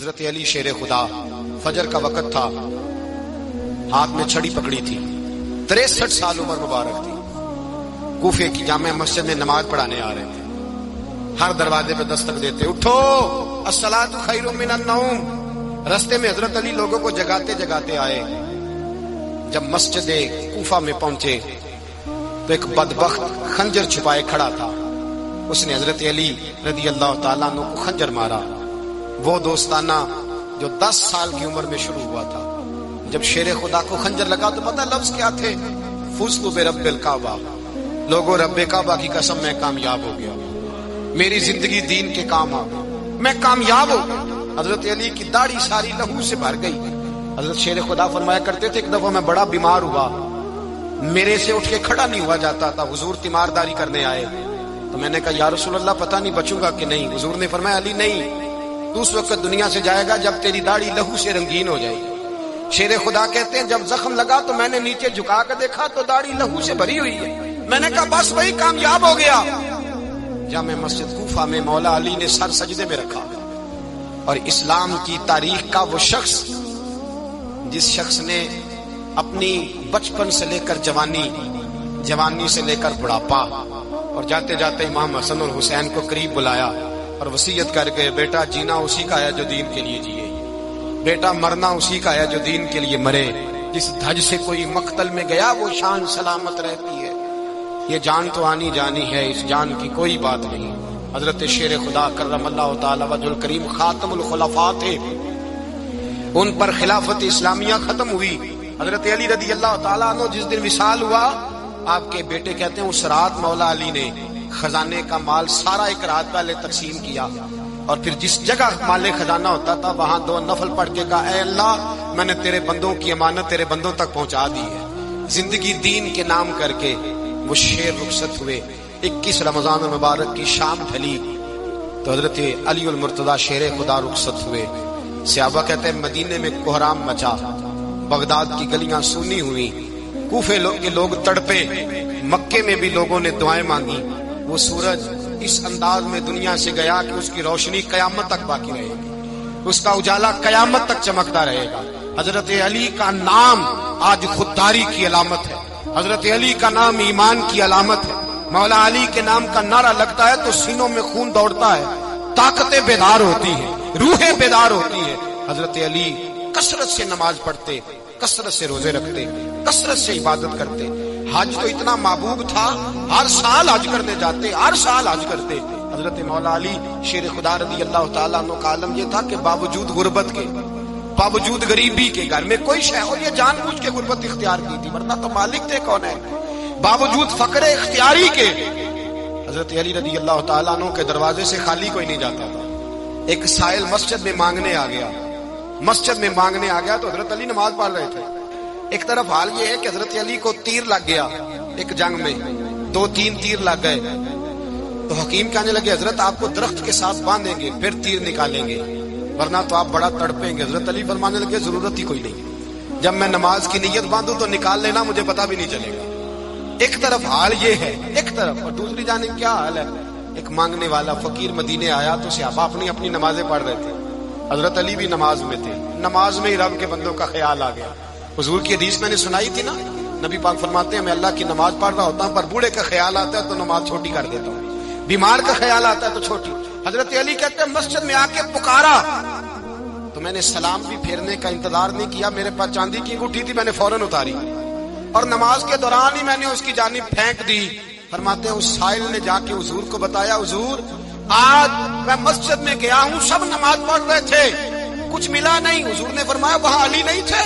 حضرت علی شیر خدا، فجر کا وقت تھا، ہاتھ میں چھڑی پکڑی تھی، 63 سال عمر مبارک تھی، کوفے کی جامع مسجد میں نماز پڑھانے آ رہے تھے، ہر دروازے پہ دستک دیتے، اٹھو الصلاۃ خیر من النوم۔ رستے میں حضرت علی لوگوں کو جگاتے جگاتے آئے، جب مسجد کوفہ میں پہنچے تو ایک بدبخت خنجر چھپائے کھڑا تھا، اس نے حضرت علی رضی اللہ تعالیٰ عنہ کو خنجر مارا، وہ دوستانہ جو 10 سال کی عمر میں شروع ہوا تھا۔ جب شیر خدا کو خنجر لگا تو پتہ لفظ کیا تھے؟ فزت برب الکعبہ، لوگوں رب کعبہ کی قسم میں کامیاب ہو گیا، میری زندگی دین کے کام آ گئی، میں کامیاب ہو گیا۔ حضرت علی کی داڑھی ساری لہو سے بھر گئی۔ حضرت شیر خدا فرمایا کرتے تھے، ایک دفعہ میں بڑا بیمار ہوا، میرے سے اٹھ کے کھڑا نہیں ہوا جاتا تھا، حضور تیمارداری کرنے آئے تو میں نے کہا یا رسول اللہ پتہ نہیں بچوں گا کہ نہیں۔ حضور نے فرمایا علی نہیں، تو اس وقت دنیا سے جائے گا جب تیری داڑھی لہو سے رنگین ہو جائے گی۔ شیر خدا کہتے ہیں جب زخم لگا تو میں نے نیچے جھکا کر دیکھا تو داڑھی لہو سے بھری ہوئی ہے، میں نے کہا بس وہی کامیاب ہو گیا۔ جامع مسجد کوفہ میں مولا علی نے سر سجدے میں رکھا، اور اسلام کی تاریخ کا وہ شخص جس شخص نے اپنی بچپن سے لے کر جوانی، جوانی سے لے کر بڑھاپا، اور جاتے جاتے امام حسن اور حسین کو قریب بلایا اور وصیت کر کے بیٹا جینا اسی کا ہے جو دین کے لیے جیے، بیٹا مرنا اسی کا ہے جو دین کے لیے مرے، جس دھج سے کوئی مقتل میں گیا وہ شان سلامت رہتی ہے، یہ جان تو آنی جانی ہے، اس جان کی کوئی بات نہیں۔ حضرت شیر خدا کرم اللہ تعالی وجہ الکریم خاتم الخلفاء تھے، ان پر خلافت اسلامیہ ختم ہوئی۔ حضرت علی رضی اللہ تعالیٰ عنہ جس دن وصال ہوا، آپ کے بیٹے کہتے ہیں اس رات مولا علی نے خزانے کا مال سارا ایک رات پہلے تقسیم کیا، اور پھر جس جگہ مال خزانہ ہوتا تھا وہاں 2 نفل پڑھ کے کہا اے اللہ میں نے تیرے بندوں کی امانت تیرے بندوں تک پہنچا دی ہے۔ زندگی دین کے نام کر کے وہ شیر رخصت ہوئے۔ 21 رمضان المبارک کی شام ڈھلی تو حضرت علی المرتضی شیر خدا رخصت ہوئے۔ صحابہ کہتے ہیں مدینے میں کوہرام مچا، بغداد کی گلیاں سونی ہوئی، کوفے کے لوگ تڑپے، مکے میں بھی لوگوں نے دعائیں مانگی۔ وہ سورج اس انداز میں دنیا سے گیا کہ اس کی روشنی قیامت تک باقی رہے گی، اس کا اجالا قیامت تک چمکتا رہے گا۔ حضرت علی کا نام آج خودداری کی علامت ہے، حضرت علی کا نام ایمان کی علامت ہے۔ مولا علی کے نام کا نعرہ لگتا ہے تو سینوں میں خون دوڑتا ہے، طاقتیں بیدار ہوتی ہیں، روحیں بیدار ہوتی ہیں۔ حضرت علی کثرت سے نماز پڑھتے، کثرت سے روزے رکھتے، کثرت سے عبادت کرتے۔ حج تو اتنا محبوب تھا، ہر سال حج کرنے جاتے، ہر سال حج کرتے۔ حضرت مولا علی شیر خدا رضی اللہ تعالیٰ عنہ کا عالم یہ تھا کہ باوجود غربت کے، باوجود غریبی کے، گھر میں کوئی شے، اور یہ جان بوجھ کے غربت اختیار کی تھی ورنہ تو مالک تھے کون ہے، باوجود فقر اختیاری کے حضرت علی رضی اللہ تعالیٰ عنہ کے دروازے سے خالی کوئی نہیں جاتا تھا۔ ایک سائل مسجد میں مانگنے آ گیا، مسجد میں مانگنے آ گیا تو حضرت علی نماز پڑھ رہے تھے۔ ایک طرف حال یہ ہے کہ حضرت علی کو تیر لگ گیا، ایک جنگ میں 2-3 تیر لگ گئے تو حکیم کہنے لگے حضرت آپ کو درخت کے ساتھ باندھیں گے پھر تیر نکالیں گے ورنہ تو آپ بڑا تڑپیں گے۔ حضرت علی فرمانے لگے ضرورت ہی کوئی نہیں، جب میں نماز کی نیت باندھوں تو نکال لینا، مجھے پتہ بھی نہیں چلے گا۔ ایک طرف حال یہ ہے، ایک طرف، اور دوسری جانب کیا حال ہے؟ ایک مانگنے والا فقیر مدینے آیا تو صحابہ اپنی اپنی نمازیں پڑھ رہے تھے، حضرت علی بھی نماز میں تھے، نماز میں ہی رب کے بندوں کا خیال آ گیا۔ حضور کی حدیث میں نے سنائی تھی نا، نبی پاک فرماتے ہیں میں اللہ کی نماز پڑھ رہا ہوتا ہوں پر بوڑھے کا خیال آتا ہے تو نماز چھوٹی کر دیتا ہوں، بیمار کا خیال آتا ہے تو چھوٹی۔ حضرت علی کہتے ہیں مسجد میں آ کے پکارا تو میں نے سلام بھی پھیرنے کا انتظار نہیں کیا، میرے پاس چاندی کی انگوٹھی تھی، میں نے فوراً اتاری اور نماز کے دوران ہی میں نے اس کی جانب پھینک دی۔ فرماتے ہیں اس سائل نے جا کے حضور کو بتایا حضور آج میں مسجد میں گیا ہوں، سب نماز پڑھ رہے تھے، کچھ ملا نہیں۔ حضور نے فرمایا وہاں علی نہیں تھے؟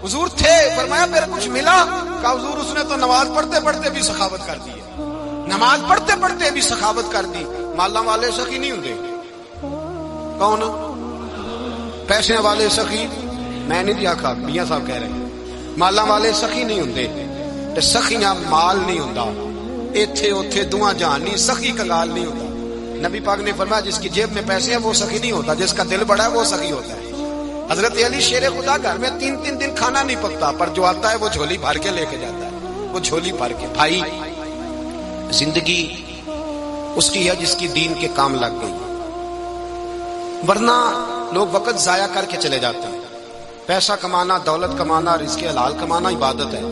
حضور تھے۔ فرمایا پھر کچھ ملا؟ کہا حضور اس نے تو نماز پڑھتے پڑھتے بھی سخاوت کر دی ہے، نماز پڑھتے پڑھتے بھی سخاوت کر دی۔ مالا والے سخی نہیں ہوندے، کون پیسے والے سخی؟ میں نہیں دیا کھا، میاں صاحب کہہ رہے ہیں مالا والے سخی نہیں ہوندے، تے سخیاں مال نہیں ہوندا، ایتھے اوتھے دعا جہان نہیں، سخی کنگال نہیں ہوتا۔ نبی پاک نے فرمایا جس کی جیب میں پیسے ہیں وہ سخی نہیں ہوتا، جس کا دل بڑا ہے وہ سخی ہوتا ہے۔ حضرت علی شیر خدا گھر میں 3 دن کھانا نہیں پکتا پر جو آتا ہے وہ جھولی بھر کے لے کے جاتا ہے، وہ جھولی بھر کے۔ بھائی زندگی اس کی ہے جس کی دین کے کام لگ گئی، ورنہ لوگ وقت ضائع کر کے چلے جاتے ہیں. پیسہ کمانا، دولت کمانا، رزق حلال کمانا عبادت ہے،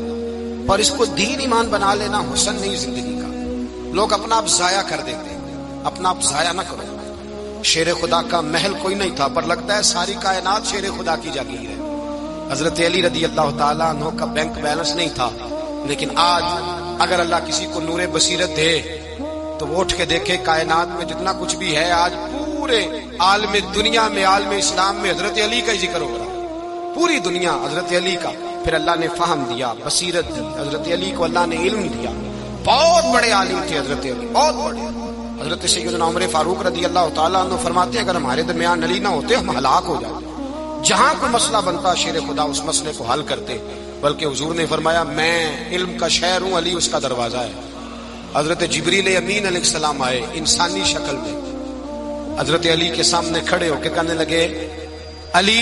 پر اس کو دین ایمان بنا لینا حسن نہیں زندگی کا. لوگ اپنا آپ ضائع کر دیتے ہیں. اپنا آپ ضائع نہ کرو. شیر خدا کا محل کوئی نہیں تھا، پر لگتا ہے ساری کائنات شیر خدا کی جاگیر ہے. حضرت علی رضی اللہ تعالیٰ عنہ کا بینک بیلنس نہیں تھا، لیکن آج اگر اللہ کسی کو نور بصیرت دے تو وہ اٹھ کے دیکھے کائنات میں جتنا کچھ بھی ہے آج پورے عالم دنیا میں، عالم اسلام میں حضرت علی کا ہی ذکر ہو رہا. پوری دنیا حضرت علی کا. پھر اللہ نے فہم دیا، بصیرت دی. حضرت علی کو اللہ نے علم دیا. بہت بڑے عالم تھے حضرت علی، بہت بڑے. حضرت سیدنا عمر فاروق رضی اللہ تعالیٰ عنہ فرماتے ہیں اگر ہمارے درمیان علی نہ ہوتے ہم ہلاک ہو جاتے. جہاں کوئی مسئلہ بنتا شیر خدا اس مسئلے کو حل کرتے. بلکہ حضور نے فرمایا میں علم کا شہر ہوں، علی اس کا دروازہ ہے. حضرت جبریل امین علیہ السلام آئے انسانی شکل میں، حضرت علی کے سامنے کھڑے ہو کے کہنے لگے علی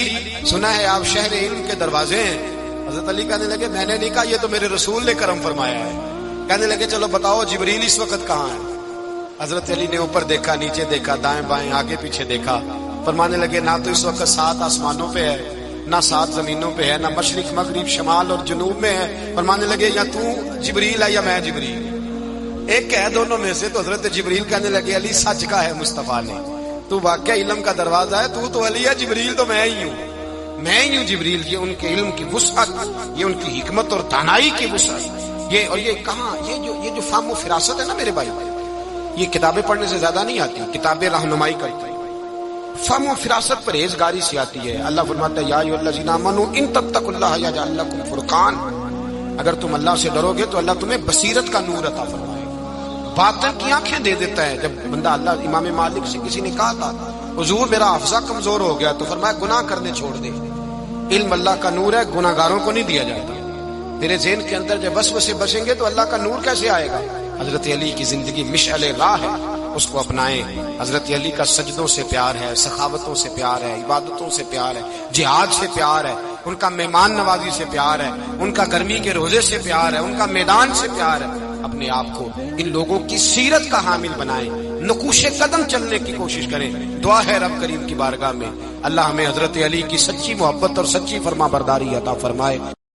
سنا ہے آپ شہر علم کے دروازے ہیں. حضرت علی کہنے لگے میں نے نہیں کہا، یہ تو میرے رسول نے کرم فرمایا ہے. کہنے لگے چلو بتاؤ جبریل اس وقت کہاں ہے. حضرت علی نے اوپر دیکھا، نیچے دیکھا، دائیں بائیں آگے پیچھے دیکھا. فرمانے لگے نہ تو اس وقت 7 آسمانوں پہ ہے، نہ 7 زمینوں پہ ہے، نہ مشرق مغرب شمال اور جنوب میں ہے. فرمانے لگے یا تو جبریل ہے یا میں جبریل، ایک ہے دونوں میں سے. تو حضرت جبریل کہنے لگے علی سچ کا ہے مصطفیٰ نے، تو واقعہ علم کا دروازہ ہے. تو علی ہے، جبریل تو میں ہی ہوں، میں ہی ہوں جبریل. یہ ان کے علم کی وسعت، یہ ان کی حکمت اور دانائی کی وسعت. یہ اور یہ کہاں یہ جو فہم و فراست ہے نا میرے بھائی، یہ کتابیں پڑھنے سے زیادہ نہیں آتی. کتابیں رہنمائی کرتی ہیں. فہم و فراست پرہیزگاری سے آتی ہے. اللہ فرماتا ہے یا ایھا الذین آمنوا ان تتقوا اللہ یجعل لکم فرقان. اگر تم اللہ سے ڈرو گے تو اللہ تمہیں بصیرت کا نور عطا فرمائے گا، باطن کی آنکھیں دے دیتا ہے. جب بندہ اللہ، امام مالک سے کسی نے کہا تھا حضور میرا حافظہ کمزور ہو گیا، تو فرمایا گناہ کرنے چھوڑ دے. علم اللہ کا نور ہے، گناہ گاروں کو نہیں دیا جاتا. تیرے ذہن کے اندر جب وسوسے بسیں گے تو اللہ کا نور کیسے آئے گا. حضرت علی کی زندگی مشعل راہ ہے، اس کو اپنائیں. حضرت علی کا سجدوں سے پیار ہے، سخاوتوں سے پیار ہے، عبادتوں سے پیار ہے، جہاد سے پیار ہے، ان کا مہمان نوازی سے پیار ہے، ان کا گرمی کے روزے سے پیار ہے، ان کا میدان سے پیار ہے. اپنے آپ کو ان لوگوں کی سیرت کا حامل بنائیں، نقوش قدم چلنے کی کوشش کریں. دعا ہے رب کریم کی بارگاہ میں اللہ ہمیں حضرت علی کی سچی محبت اور سچی فرما برداری عطا فرمائے.